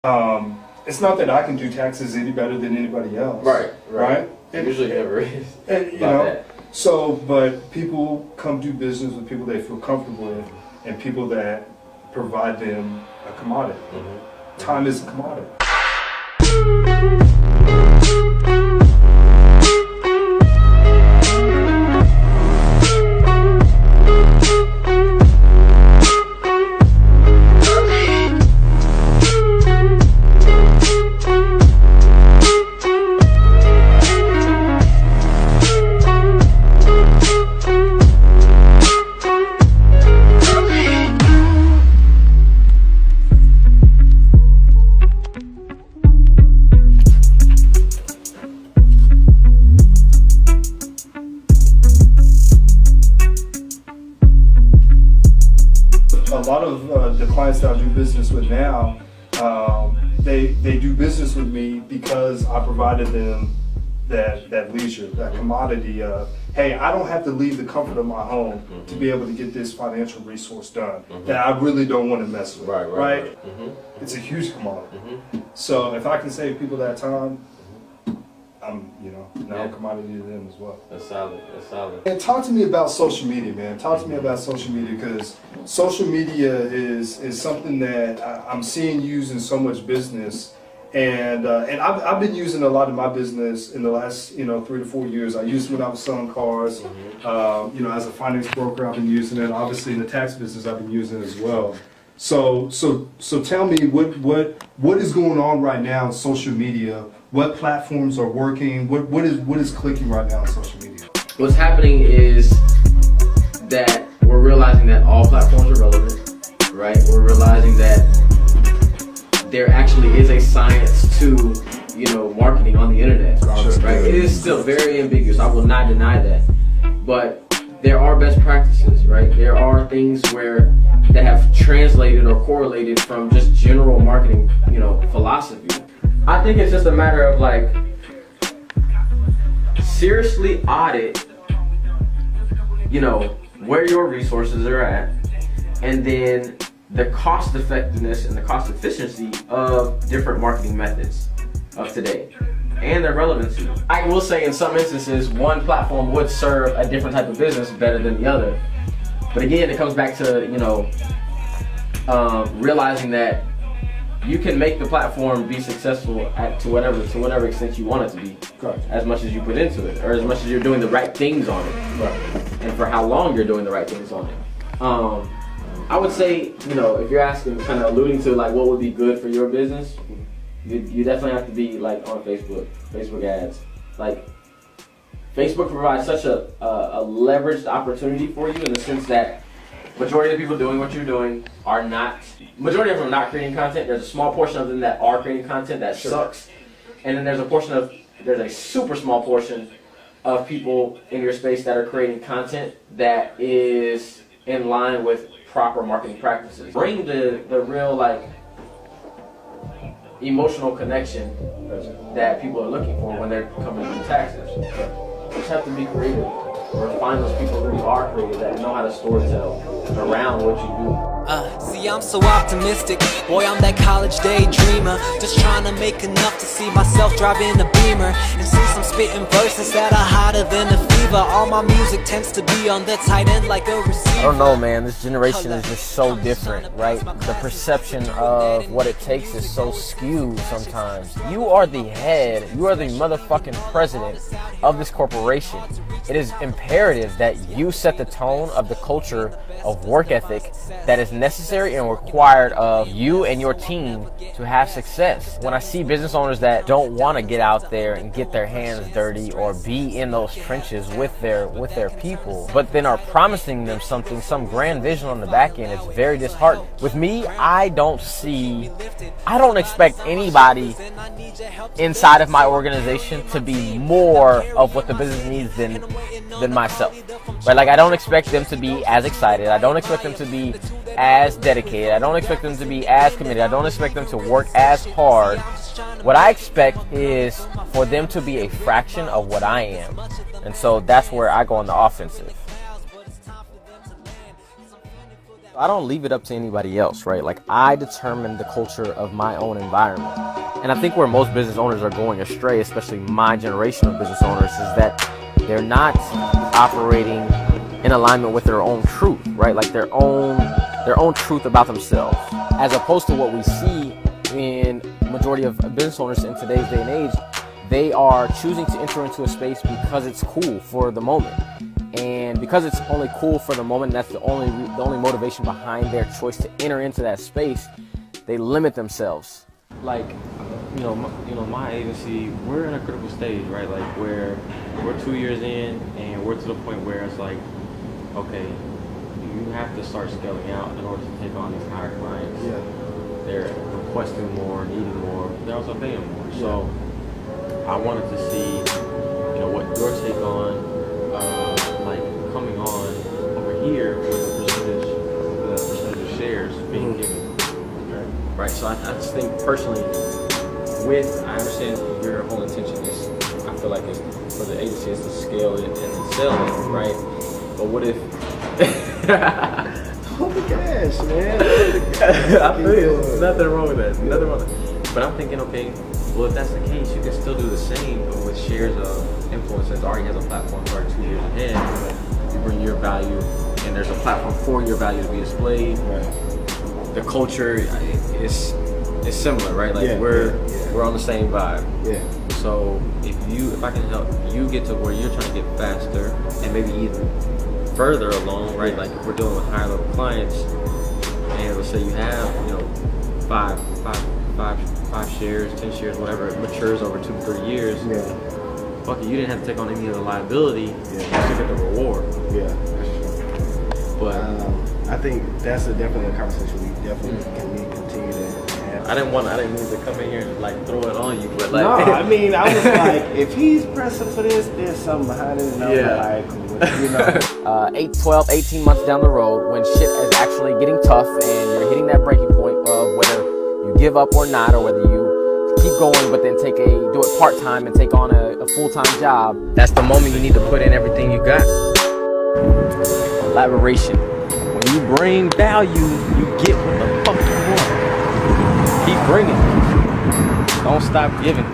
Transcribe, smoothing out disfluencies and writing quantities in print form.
It's not that I can do taxes any better than anybody else. Right. Usually never is. You know, so, but people come do business with people they feel comfortable with and people that provide them a commodity. Time is a commodity. A lot of the clients that I do business with now, they do business with me because I provided them that leisure, that commodity of, hey, I don't have to leave the comfort of my home to be able to get this financial resource done that I really don't want to mess with. Right. It's a huge commodity. So if I can save people that time, I'm, now a commodity to them as well. That's solid. And talk to me about social media, man. Talk to me about social media, because social media is something that I'm seeing used in so much business, and I've been using a lot of my business in the last 3 to 4 years. I used it when I was selling cars. As a finance broker, I've been using it. Obviously, in the tax business, I've been using it as well. So tell me what is going on right now in social media. What platforms are working? What is clicking right now on social media? What's happening is that we're realizing that all platforms are relevant, right? We're realizing that there actually is a science to, marketing on the internet, right? It is still very ambiguous. I will not deny that, but there are best practices, right? There are things that have translated or correlated from just general marketing, philosophy. I think it's just a matter of seriously audit, where your resources are at, and then the cost effectiveness and the cost efficiency of different marketing methods of today and their relevancy. I will say in some instances, one platform would serve a different type of business better than the other. But again, it comes back to, realizing that you can make the platform be successful to whatever extent you want it to be, as much as you put into it, or as much as you're doing the right things on it, and for how long you're doing the right things on it. I would say, if you're asking, kind of alluding to what would be good for your business, you definitely have to be on Facebook ads. Facebook provides such a leveraged opportunity for you in the sense that majority of the people doing what you're doing majority of them are not creating content. There's a small portion of them that are creating content that sucks. And then there's a super small portion of people in your space that are creating content that is in line with proper marketing practices. Bring the real emotional connection that people are looking for when they're coming to do taxes. You just have to be creative. Or find those people who are creative that know how to storytell around what you do. See, I'm so optimistic. Boy, I'm that college daydreamer. Just trying to make enough to see myself driving a Beamer. And since I'm spitting verses that are hotter than a fever, all my music tends to be on the tight end like a receiver. I don't know, man. This generation is just so different, right? The perception of what it takes is so skewed sometimes. You are the head. You are the motherfucking president of this corporation. It is imperative that you set the tone of the culture of work ethic that is necessary and required of you and your team to have success. When I see business owners that don't want to get out there and get their hands dirty or be in those trenches with their people, but then are promising them some grand vision on the back end, it's very disheartening. With me, I don't expect anybody inside of my organization to be more of what the business needs than myself. Right? I don't expect them to be as excited. I don't expect them to be as dedicated. I don't expect them to be as committed. I don't expect them to work as hard. What I expect is for them to be a fraction of what I am. And so that's where I go on the offensive. I don't leave it up to anybody else, right? Like, I determine the culture of my own environment. And I think where most business owners are going astray, especially my generation of business owners, is that they're not operating in alignment with their own truth, right? Like their own truth about themselves, as opposed to what we see in majority of business owners in today's day and age. They are choosing to enter into a space because it's cool for the moment. And because it's only cool for the moment, that's the only motivation behind their choice to enter into that space, they limit themselves. Like, my agency, we're in a critical stage, right? Like, where we're 2 years in, and we're to the point where it's like, okay, you have to start scaling out in order to take on these higher clients. Yeah. They're requesting more, needing more. They're also paying more. So I wanted to see, what your take on, like coming on over here with the percentage of shares being given. Okay. Right. So I just think personally, I understand your whole intention is, I feel like it's for the agency is to scale it and to sell it, right? But what if hold the cash, man. I feel you. There's nothing wrong with that. Nothing wrong with that. But I'm thinking, okay, well, if that's the case, you can still do the same, but with shares of influence that already has a platform for 2 years ahead. You bring your value, and there's a platform for your value to be displayed. Right. The culture is similar, right? Like we're on the same vibe. Yeah. So if I can help you get to where you're trying to get faster and maybe even further along, right? Like if we're dealing with higher level clients, and let's say you have, five shares, 10 shares, whatever, it matures over 2 to 3 years. Yeah. Fuck it, you didn't have to take on any of the liability. Yeah. You still get the reward. Yeah, that's true. But I think that's definitely a conversation we definitely can continue to have. I didn't mean to come in here and like throw it on you, but like. No, I mean, I was like, if he's pressing for this, there's something behind it, and I'm like, 8, 12, 18 months down the road, when shit is actually getting tough and you're hitting that breaking point of whether you give up or not, or whether you keep going but then do it part-time and take on a full-time job, that's the moment you need to put in everything you got. Collaboration. When you bring value, you get what the fuck you want. Keep bringing. Don't stop giving.